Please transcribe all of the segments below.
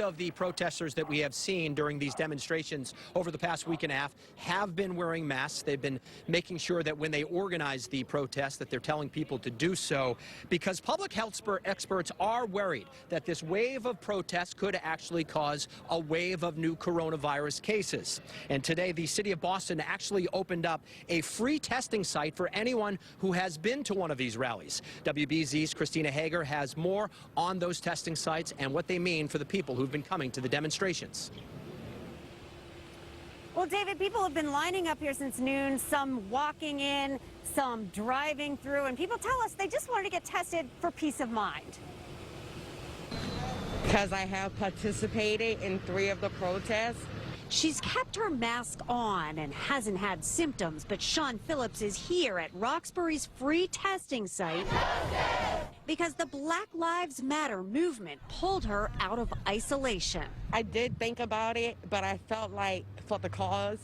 Most of the protesters that we have seen during these demonstrations over the past week and a half have been wearing masks. They've been making sure that when they organize the protest that they're telling people to do so, because public health experts are worried that this wave of protests could actually cause a wave of new coronavirus cases. And today, the city of Boston actually opened up a free testing site for anyone who has been to one of these rallies. WBZ's Christina Hager has more on those testing sites and what they mean for the people who've been coming to the demonstrations. Well, David, people have been lining up here since noon, some walking in, some driving through, and people tell us they just wanted to get tested for peace of mind. Because I have participated in 3 of the protests. She's kept her mask on and hasn't had symptoms, but Sean Phillips is here at Roxbury's free testing site because the Black Lives Matter movement pulled her out of isolation. I did think about it, but I felt like for the cause,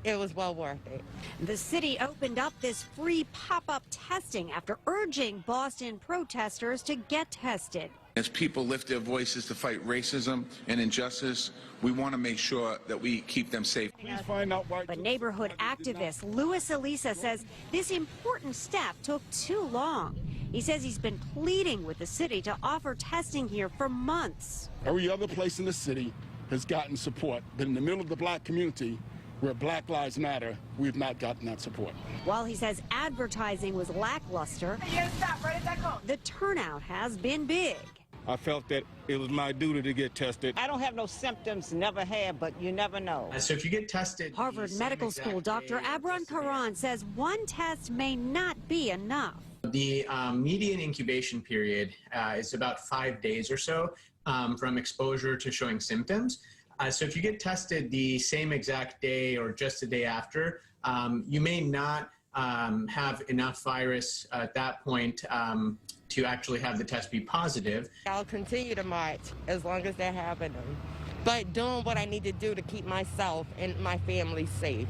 it was well worth it. The city opened up this free pop-up testing after urging Boston protesters to get tested. As people lift their voices to fight racism and injustice, we want to make sure that we keep them safe. Please find out why. But neighborhood activist Louis Elisa says this important step took too long. He says he's been pleading with the city to offer testing here for months. Every other place in the city has gotten support, but in the middle of the black community, where Black Lives Matter, we've not gotten that support. While he says advertising was lackluster, the turnout has been big. I felt that it was my duty to get tested. I don't have no symptoms, never had, but you never know. So if you get tested... Harvard Medical School Dr. Abron Karan says one test may not be enough. The median incubation period is about 5 days or so from exposure to showing symptoms. So if you get tested the same exact day or just a day after, you may not have enough virus at that point to actually have the test be positive. I'll continue to march as long as they're having them, but doing what I need to do to keep myself and my family safe.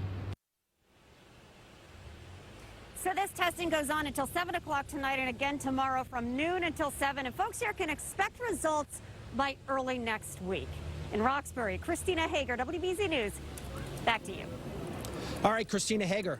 So this testing goes on until 7 o'clock tonight and again tomorrow from noon until 7. And folks here can expect results by early next week. In Roxbury, Christina Hager, WBZ News. Back to you. All right, Christina Hager.